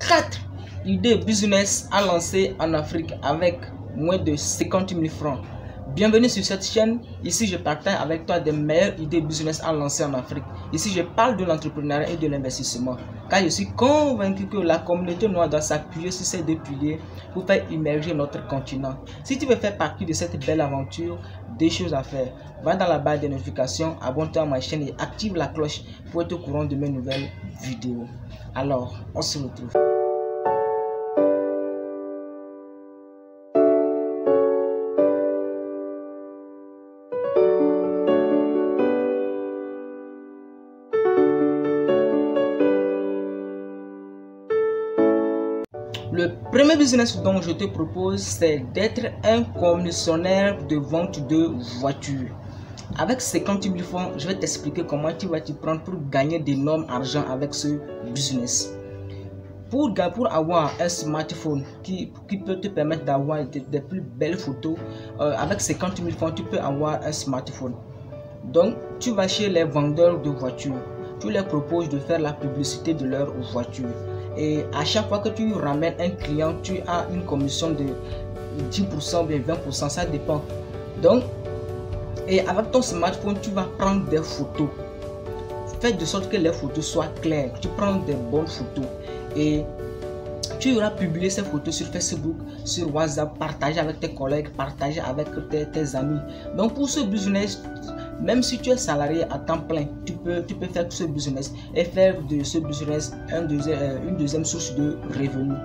4 idées business à lancer en Afrique avec moins de 50 000 francs. Bienvenue sur cette chaîne. Ici, je partage avec toi des meilleures idées business à lancer en Afrique. Ici, je parle de l'entrepreneuriat et de l'investissement. Car je suis convaincu que la communauté noire doit s'appuyer sur ces deux piliers pour faire émerger notre continent. Si tu veux faire partie de cette belle aventure, des choses à faire. Va dans la barre de notifications, abonne-toi à ma chaîne et active la cloche pour être au courant de mes nouvelles vidéos. Alors, on se retrouve. Le premier business dont je te propose, c'est d'être un commissionnaire de vente de voitures. Avec 50 000 francs, je vais t'expliquer comment tu vas t'y prendre pour gagner d'énormes argent avec ce business. Pour avoir un smartphone qui peut te permettre d'avoir des plus belles photos, avec 50 000 francs, tu peux avoir un smartphone. Donc, tu vas chez les vendeurs de voitures. Tu leur proposes de faire la publicité de leur voiture. Et à chaque fois que tu ramènes un client, tu as une commission de 10% ou 20%, ça dépend. Donc, et avec ton smartphone, tu vas prendre des photos. Fais de sorte que les photos soient claires. Tu prends des bonnes photos et tu auras publié ces photos sur Facebook, sur WhatsApp, partager avec tes collègues, partager avec tes amis. Donc pour ce business, même si tu es salarié à temps plein, tu peux faire ce business et faire de ce business une deuxième source de revenus.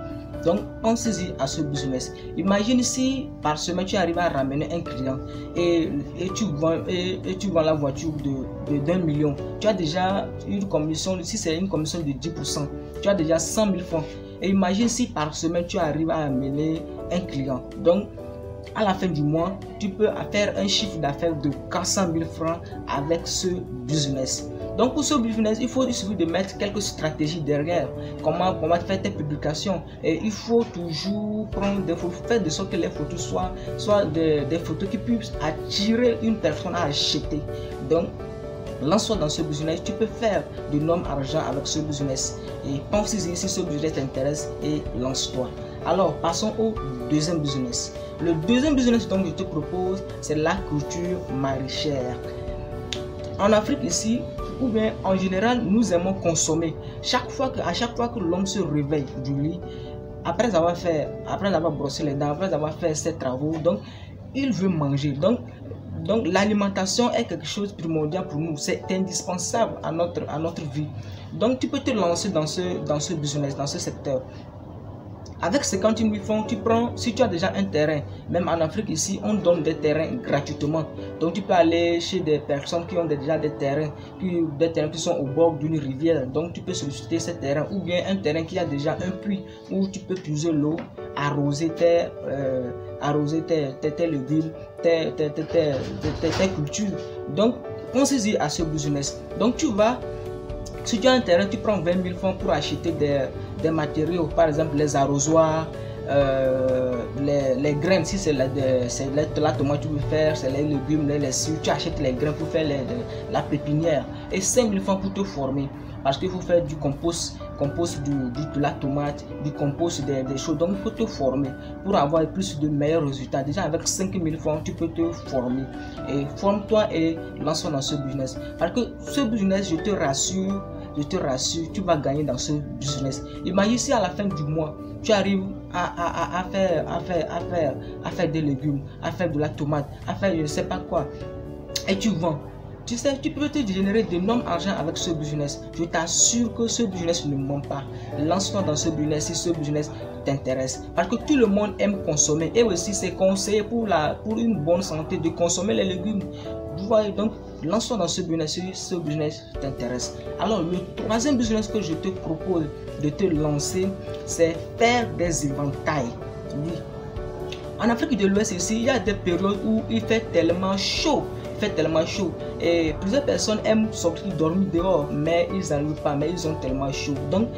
Donc, pense-y à ce business. Imagine si par semaine tu arrives à ramener un client et tu vends la voiture de 1 million. Tu as déjà une commission, si c'est une commission de 10%, tu as déjà 100 000 francs. Et imagine si par semaine tu arrives à amener un client. Donc, à la fin du mois, tu peux faire un chiffre d'affaires de 400 000 francs avec ce business. Donc pour ce business, il suffit de mettre quelques stratégies derrière. Comment faire tes publications. Et il faut toujours prendre des photos, faire de sorte que les photos soient des photos qui puissent attirer une personne à acheter. Donc, lance-toi dans ce business, tu peux faire d'énormes argent avec ce business. Et pense-y si ce business t'intéresse et lance-toi. Alors, passons au deuxième business. Le deuxième business dont je te propose, c'est l'agriculture maraîchère. En Afrique ici, ou bien en général, nous aimons consommer. À chaque fois que l'homme se réveille du lit, après avoir brossé les dents, après avoir fait ses travaux, donc il veut manger. Donc l'alimentation est quelque chose de primordial pour nous, c'est indispensable à notre vie. Donc tu peux te lancer dans ce business, dans ce secteur. Avec 50 000 francs, tu prends, si tu as déjà un terrain, même en Afrique ici, on donne des terrains gratuitement. Donc tu peux aller chez des personnes qui ont déjà des terrains qui sont au bord d'une rivière. Donc tu peux solliciter ces terrains, ou bien un terrain qui a déjà un puits où tu peux puiser l'eau, arroser tes légumes, tes cultures. Donc pensez-y à ce business. Donc si tu as un terrain, tu prends 20 000 francs pour acheter des matériaux, par exemple les arrosoirs, les graines, si c'est la tomate tu veux faire, c'est les légumes, les cieux, tu achètes les graines pour faire la pépinière. Et 5 000 francs pour te former, parce qu'il faut faire du compost de la tomate, du compost des choses. Donc il faut te former pour avoir plus de meilleurs résultats. Déjà avec 5 000 francs, tu peux te former. Et forme-toi et lance-toi dans ce business. Parce que ce business, je te rassure, tu vas gagner dans ce business. Imagine si à la fin du mois, tu arrives à faire des légumes, à faire de la tomate, à faire je ne sais pas quoi, et tu vends. Tu sais, tu peux te générer d'énormes argent avec ce business. Je t'assure que ce business ne ment pas. Lance-toi dans ce business si ce business t'intéresse. Parce que tout le monde aime consommer. Et aussi, c'est conseillé pour une bonne santé de consommer les légumes. Vous voyez, donc, lance-toi dans ce business si ce business t'intéresse. Alors, le troisième business que je te propose de te lancer, c'est faire des éventails. Oui. En Afrique de l'Ouest ici, il y a des périodes où il fait tellement chaud. Et plusieurs personnes aiment sortir dormir dehors, mais ils n'arrivent pas, mais ils ont tellement chaud. Donc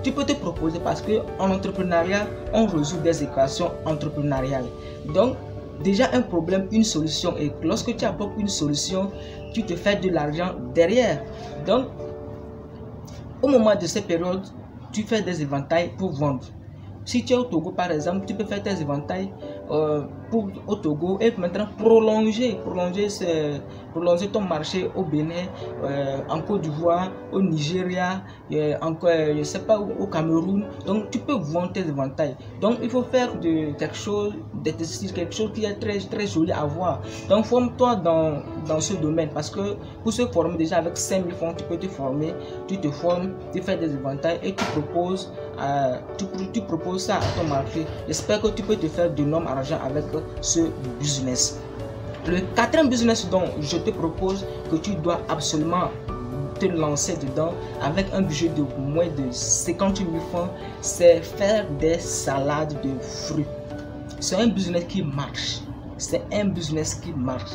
tu peux te proposer, parce que en entrepreneuriat on résout des équations entrepreneuriales. Donc déjà un problème, une solution, et lorsque tu apportes une solution, tu te fais de l'argent derrière. Donc au moment de ces périodes, tu fais des éventails pour vendre. Si tu es au Togo par exemple, tu peux faire tes éventails au Togo et maintenant prolonger ton marché au Bénin, en Côte d'Ivoire, au Nigeria, encore, je sais pas, au Cameroun. Donc tu peux vendre tes éventails. Donc il faut faire quelque chose qui est très joli à voir. Donc forme-toi dans ce domaine, parce que pour se former déjà avec 5 000 francs, tu peux te former, tu te formes, tu fais des éventails et tu proposes ça à ton marché. J'espère que tu peux te faire d'énormes argent avec ce business. Le quatrième business dont je te propose que tu dois absolument te lancer dedans avec un budget de moins de 50 000 francs, c'est faire des salades de fruits. C'est un business qui marche. C'est un business qui marche.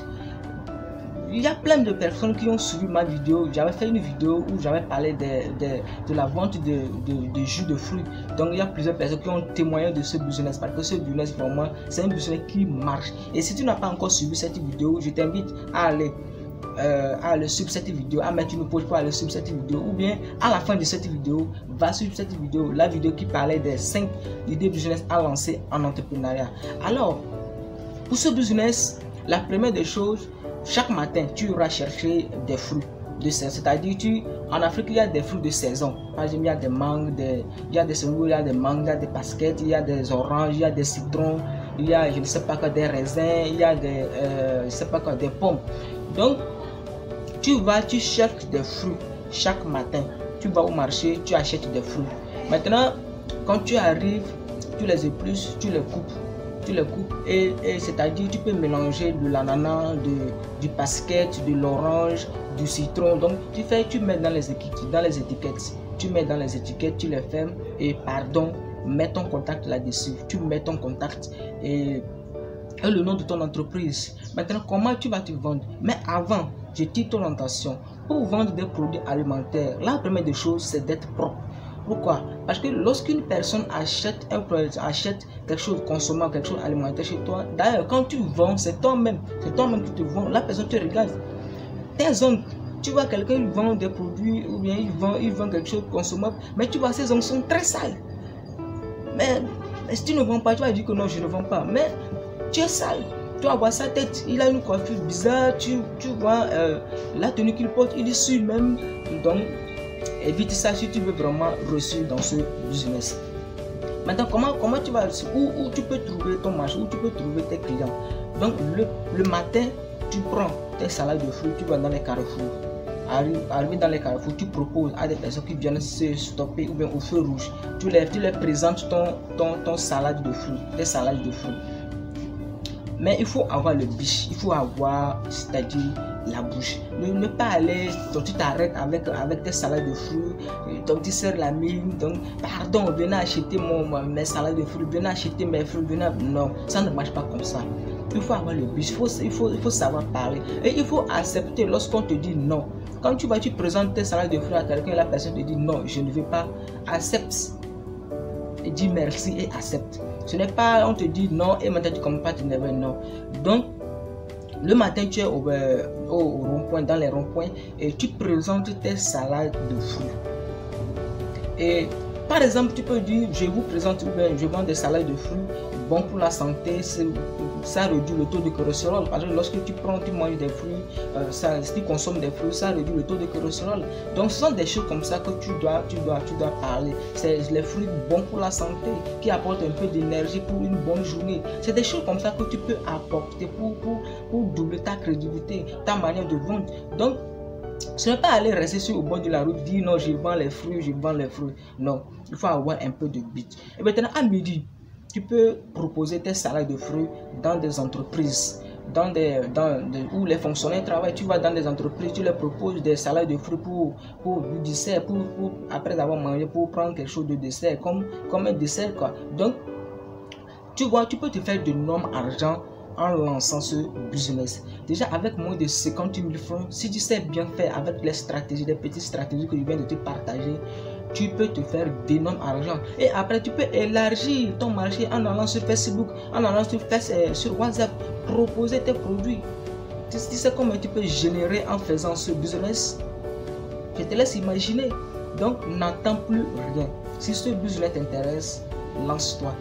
Il y a plein de personnes qui ont suivi ma vidéo. J'avais fait une vidéo où j'avais parlé de la vente de jus de fruits. Donc il y a plusieurs personnes qui ont témoigné de ce business, parce que ce business vraiment c'est un business qui marche. Et si tu n'as pas encore suivi cette vidéo, je t'invite à aller suivre cette vidéo, à mettre une pause pour aller suivre cette vidéo, ou bien à la fin de cette vidéo, va suivre cette vidéo, la vidéo qui parlait des 5 idées business à lancer en entrepreneuriat. Alors, pour ce business, la première des choses, chaque matin, tu iras chercher des fruits de saison. C'est-à-dire, en Afrique, il y a des fruits de saison. Par exemple, il y a des mangues, il y a des semours, il y a des mangues, il y a des pasquettes, il y a des oranges, il y a des citrons, il y a, je ne sais pas quoi, des raisins, il y a des, je sais pas quoi, des pommes. Donc, tu cherches des fruits chaque matin. Tu vas au marché, tu achètes des fruits. Maintenant, quand tu arrives, tu les épluches, tu les coupes. Et c'est-à-dire tu peux mélanger de l'ananas, du pasquette, de l'orange, du citron. Donc tu mets dans les étiquettes, tu les fermes et mets ton contact là-dessus. Tu mets ton contact et le nom de ton entreprise. Maintenant, comment tu vas te vendre? Mais avant, je tire ton attention. Pour vendre des produits alimentaires, la première des choses, c'est d'être propre. Pourquoi? Parce que lorsqu'une personne achète quelque chose consommable, quelque chose alimentaire chez toi, d'ailleurs quand tu vends, c'est toi-même qui te vends, la personne te regarde. Tes ongles, tu vois quelqu'un vend des produits ou bien il vend quelque chose consommable, mais tu vois ses ongles sont très sales. Mais si tu ne vends pas, tu vas dire que non, je ne vends pas, mais tu es sale. Tu vas voir sa tête, il a une coiffure bizarre, tu vois la tenue qu'il porte, il est sûr même. Donc évite ça si tu veux vraiment réussir dans ce business. Maintenant, comment tu vas réussir? Où tu peux trouver ton marché, où tu peux trouver tes clients? Donc le matin, tu prends tes salades de fruits, tu vas dans les carrefours. Arrivé dans les carrefours, tu proposes à des personnes qui viennent se stopper ou bien au feu rouge. Tu les présentes ton salade de fruits, tes salades de fruits. Mais il faut avoir le biche, il faut avoir, c'est-à-dire la bouche. Ne pas aller, donc tu t'arrêtes avec tes salades de fruits, donc tu serres la mine, donc pardon, venez acheter mes salades de fruits, venez acheter mes fruits, non, ça ne marche pas comme ça. Il faut avoir le biche, il faut savoir parler et il faut accepter lorsqu'on te dit non. Quand tu présentes tes salades de fruits à quelqu'un, la personne te dit non, je ne veux pas, accepte. Et dis merci et accepte. Ce n'est pas on te dit non et maintenant tu commences pas à te dire non. Donc le matin tu es au rond-point, dans les ronds-points et tu présentes tes salades de fruits. Et par exemple tu peux dire je vous présente, je vends des salades de fruits bon pour la santé, ça réduit le taux de cholestérol. Parce que lorsque tu manges des fruits, si tu consommes des fruits, ça réduit le taux de cholestérol. Donc ce sont des choses comme ça que tu dois parler. C'est les fruits bons pour la santé, qui apportent un peu d'énergie pour une bonne journée. C'est des choses comme ça que tu peux apporter pour doubler ta crédibilité, ta manière de vendre. Donc ce n'est pas aller rester au bord de la route, dire non, je vends les fruits. Non, il faut avoir un peu de bite. Et maintenant à midi, tu peux proposer tes salades de fruits dans des entreprises, où les fonctionnaires travaillent. Tu vas dans des entreprises, tu leur proposes des salades de fruits pour du dessert, après avoir mangé, pour prendre quelque chose de dessert, comme un dessert quoi. Donc, tu vois, tu peux te faire d'énormes argent en lançant ce business. Déjà avec moins de 50 000 francs, si tu sais bien faire avec les stratégies, les petites stratégies que je viens de te partager, tu peux te faire d'énormes argent. Et après, tu peux élargir ton marché en allant sur Facebook, en allant sur WhatsApp, proposer tes produits. Tu sais comment tu peux générer en faisant ce business? Je te laisse imaginer. Donc n'attends plus rien. Si ce business t'intéresse, lance-toi.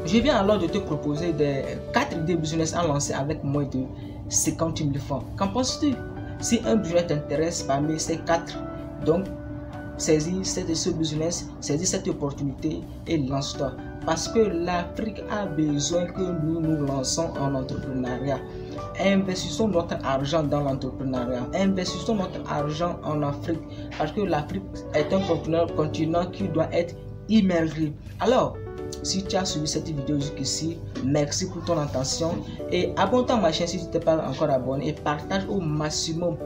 Je viens alors de te proposer des 4 idées business à lancer avec moins de 50 000 francs. Qu'en penses-tu? Si un business t'intéresse parmi ces 4, donc saisis ce business, saisis cette opportunité et lance-toi. Parce que l'Afrique a besoin que nous nous lançons en entrepreneuriat. Investissons notre argent dans l'entrepreneuriat. Investissons notre argent en Afrique. Parce que l'Afrique est un continent qui doit être immergé. Alors, si tu as suivi cette vidéo jusqu'ici, merci pour ton attention. Et abonne-toi à ma chaîne si tu n'es pas encore abonné. Et partage au maximum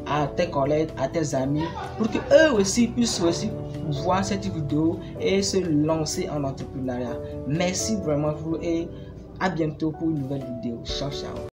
à tes collègues, à tes amis, pour que eux aussi puissent voir cette vidéo et se lancer en entrepreneuriat. Merci vraiment et à bientôt pour une nouvelle vidéo. Ciao, ciao.